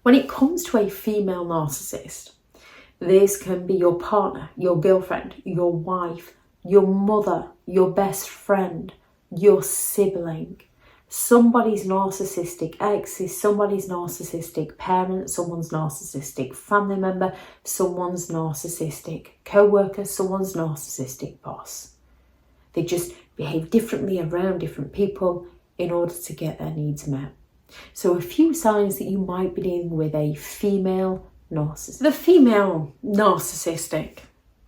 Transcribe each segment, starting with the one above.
When it comes to a female narcissist, this can be your partner, your girlfriend, your wife, your mother, your best friend, your sibling. Somebody's narcissistic ex is somebody's narcissistic parent, someone's narcissistic family member, someone's narcissistic co-worker, someone's narcissistic boss. They just behave differently around different people in order to get their needs met. So a few signs that you might be dealing with a female narcissist. The female narcissistic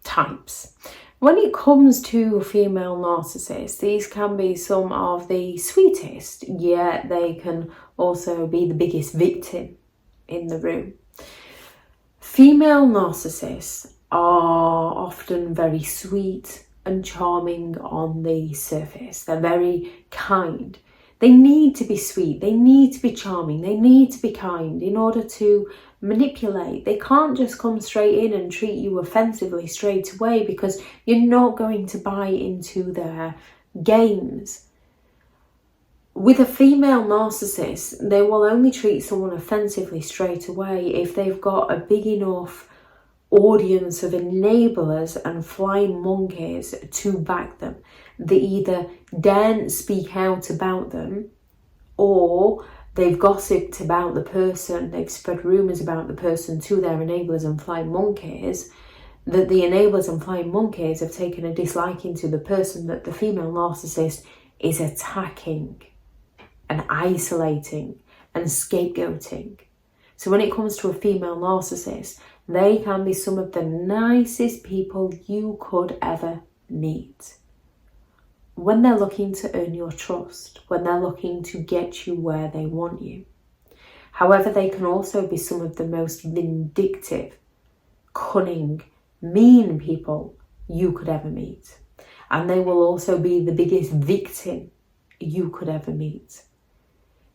types. When it comes to female narcissists, these can be some of the sweetest, yet they can also be the biggest victim in the room. Female narcissists are often very sweet and charming on the surface. They're very kind. They need to be sweet, they need to be charming, they need to be kind in order to manipulate. They can't just come straight in and treat you offensively straight away because you're not going to buy into their games. With a female narcissist, they will only treat someone offensively straight away if they've got a big enough audience of enablers and flying monkeys to back them. They either daren't speak out about them, or they've gossiped about the person, they've spread rumours about the person to their enablers and flying monkeys, that the enablers and flying monkeys have taken a disliking to the person that the female narcissist is attacking and isolating and scapegoating. So when it comes to a female narcissist, they can be some of the nicest people you could ever meet. When they're looking to earn your trust, when they're looking to get you where they want you. However, they can also be some of the most vindictive, cunning, mean people you could ever meet. And they will also be the biggest victim you could ever meet.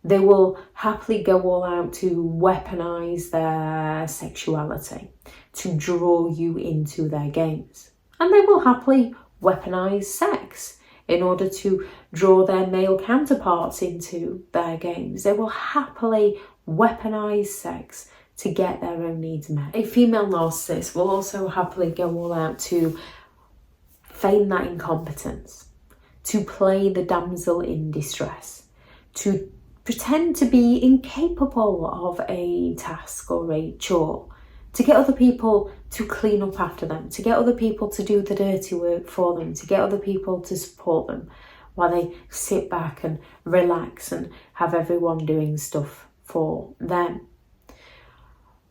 They will happily go all out to weaponize their sexuality, to draw you into their games. And they will happily weaponize sex in order to draw their male counterparts into their games. They will happily weaponize sex to get their own needs met. A female narcissist will also happily go all out to feign that incompetence, to play the damsel in distress, to pretend to be incapable of a task or a chore, to get other people to clean up after them, to get other people to do the dirty work for them, to get other people to support them while they sit back and relax and have everyone doing stuff for them.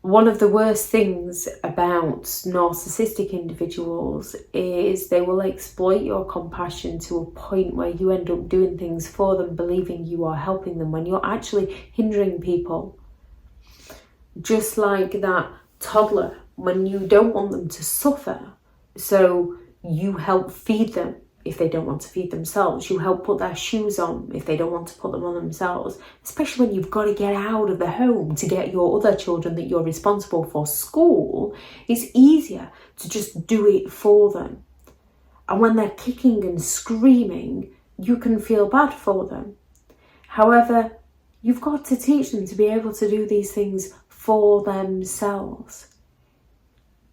One of the worst things about narcissistic individuals is they will exploit your compassion to a point where you end up doing things for them, believing you are helping them when you're actually hindering people. Just like that toddler, when you don't want them to suffer, so you help feed them if they don't want to feed themselves. You help put their shoes on if they don't want to put them on themselves, especially when you've got to get out of the home to get your other children that you're responsible for school. It's easier to just do it for them. And when they're kicking and screaming, you can feel bad for them. However, you've got to teach them to be able to do these things for themselves.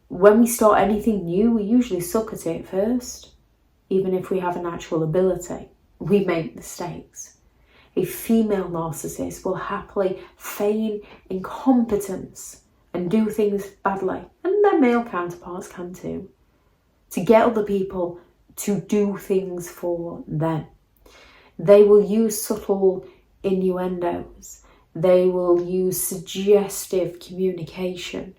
When we start anything new, we usually suck at it first. Even if we have a natural ability, we make mistakes. A female narcissist will happily feign incompetence and do things badly, and their male counterparts can too, to get other people to do things for them. They will use subtle innuendos. They will use suggestive communication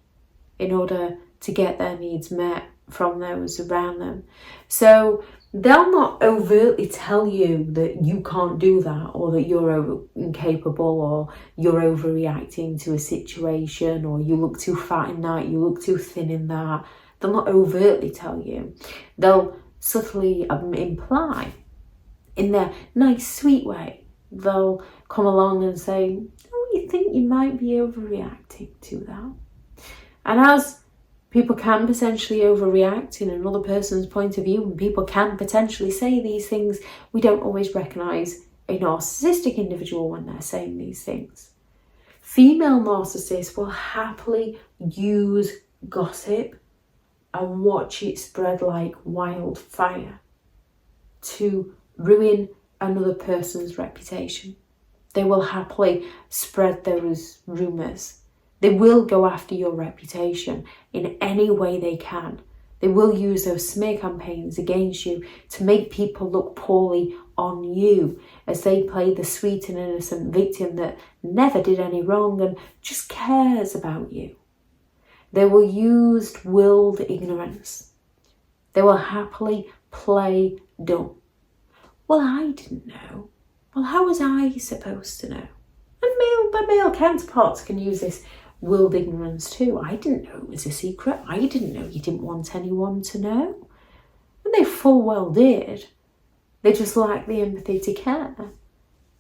in order to get their needs met from those around them. So they'll not overtly tell you that you can't do that, or that you're incapable, or you're overreacting to a situation, or you look too fat in that, you look too thin in that. They'll not overtly tell you. They'll subtly imply in their nice, sweet way. They'll come along and say, oh, you think you might be overreacting to that. And as people can potentially overreact in another person's point of view, and people can potentially say these things, we don't always recognise a narcissistic individual when they're saying these things. Female narcissists will happily use gossip and watch it spread like wildfire to ruin another person's reputation. They will happily spread those rumours. They will go after your reputation in any way they can. They will use those smear campaigns against you to make people look poorly on you as they play the sweet and innocent victim that never did any wrong and just cares about you. They will use willed ignorance. They will happily play dumb. Well, I didn't know. Well, how was I supposed to know? And my male counterparts can use this willed ignorance too. I didn't know it was a secret. I didn't know you didn't want anyone to know. And they full well did. They just lack the empathy to care.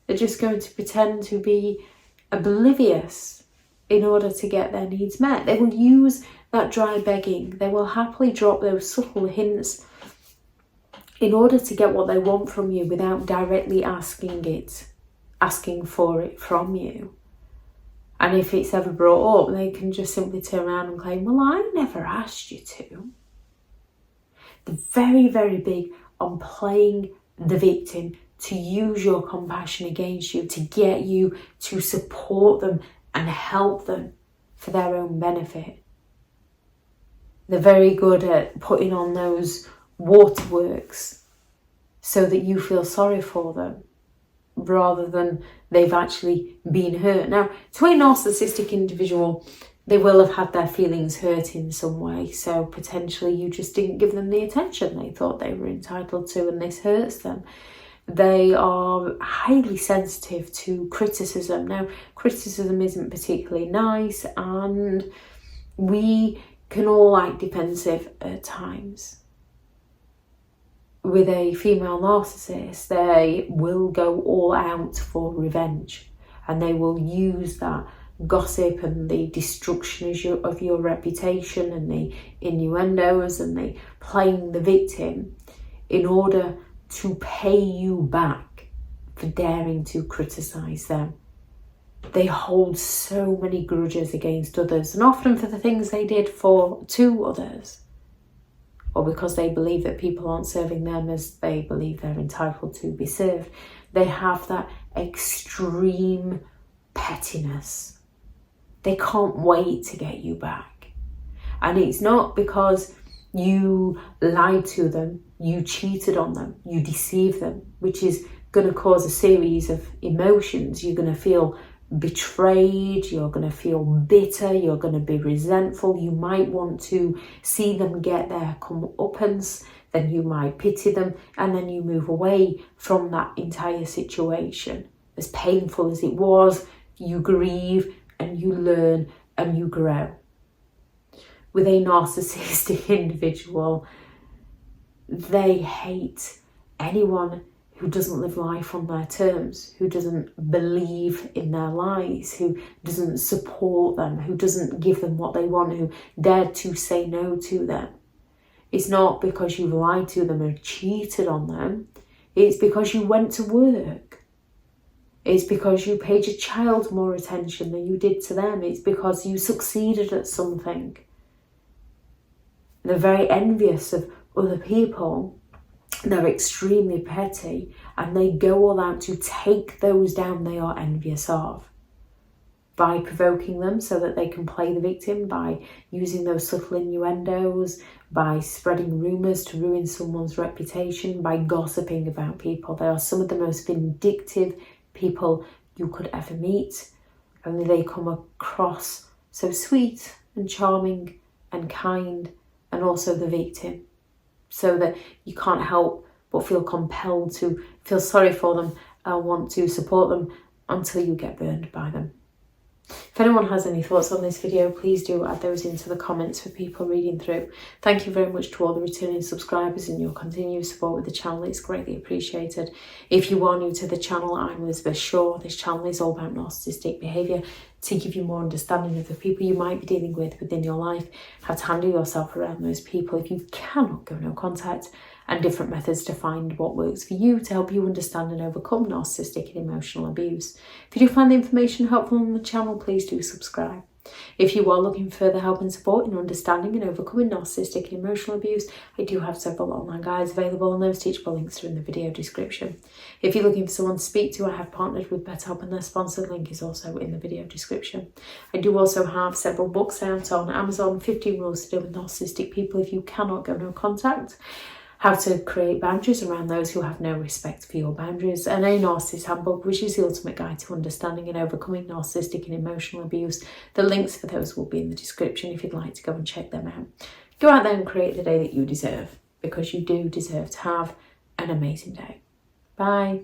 They're just going to pretend to be oblivious in order to get their needs met. They will use that dry begging. They will happily drop those subtle hints in order to get what they want from you without directly asking for it from you. And if it's ever brought up, they can just simply turn around and claim, well, I never asked you to. They're very, very big on playing the victim to use your compassion against you, to get you to support them and help them for their own benefit. They're very good at putting on those waterworks so that you feel sorry for them rather than they've actually been hurt. Now, to a narcissistic individual, they will have had their feelings hurt in some way, so potentially you just didn't give them the attention they thought they were entitled to, and this hurts them. They are highly sensitive to criticism. Now, criticism isn't particularly nice, and we can all act defensive at times. With a female narcissist, they will go all out for revenge, and they will use that gossip and the destruction of your reputation and the innuendos and the playing the victim in order to pay you back for daring to criticise them. They hold so many grudges against others, and often for the things they did to others, or because they believe that people aren't serving them as they believe they're entitled to be served. They have that extreme pettiness. They can't wait to get you back. And it's not because you lied to them, you cheated on them, you deceived them, which is going to cause a series of emotions. You're going to feel betrayed, you're going to feel bitter, you're going to be resentful, you might want to see them get their comeuppance, then you might pity them, and then you move away from that entire situation. As painful as it was, you grieve and you learn and you grow. With a narcissistic individual, they hate anyone who doesn't live life on their terms, who doesn't believe in their lies, who doesn't support them, who doesn't give them what they want, who dared to say no to them. It's not because you've lied to them or cheated on them. It's because you went to work. It's because you paid your child more attention than you did to them. It's because you succeeded at something. They're very envious of other people. They're extremely petty, and they go all out to take those down they are envious of by provoking them so that they can play the victim, by using those subtle innuendos, by spreading rumours to ruin someone's reputation, by gossiping about people. They are some of the most vindictive people you could ever meet, only they come across so sweet and charming and kind, and also the victim, so that you can't help but feel compelled to feel sorry for them and want to support them until you get burned by them. If anyone has any thoughts on this video, please do add those into the comments for people reading through. Thank you very much to all the returning subscribers, and your continued support with the channel is greatly appreciated. If you are new to the channel, I'm Elizabeth Shaw. This channel is all about narcissistic behaviour to give you more understanding of the people you might be dealing with within your life, how to handle yourself around those people if you cannot go no contact, and different methods to find what works for you to help you understand and overcome narcissistic and emotional abuse. If you do find the information helpful on the channel, please do subscribe. If you are looking for further help and support in understanding and overcoming narcissistic and emotional abuse, I do have several online guides available, and those teachable links are in the video description. If you're looking for someone to speak to, I have partnered with BetterHelp, and their sponsored link is also in the video description. I do also have several books out on Amazon, 15 Rules to Deal with Narcissistic People If You Cannot Go No Contact, How to Create Boundaries Around Those Who Have No Respect for Your Boundaries, and a Narcissist Handbook, which is the ultimate guide to understanding and overcoming narcissistic and emotional abuse. The links for those will be in the description if you'd like to go and check them out. Go out there and create the day that you deserve, because you do deserve to have an amazing day. Bye.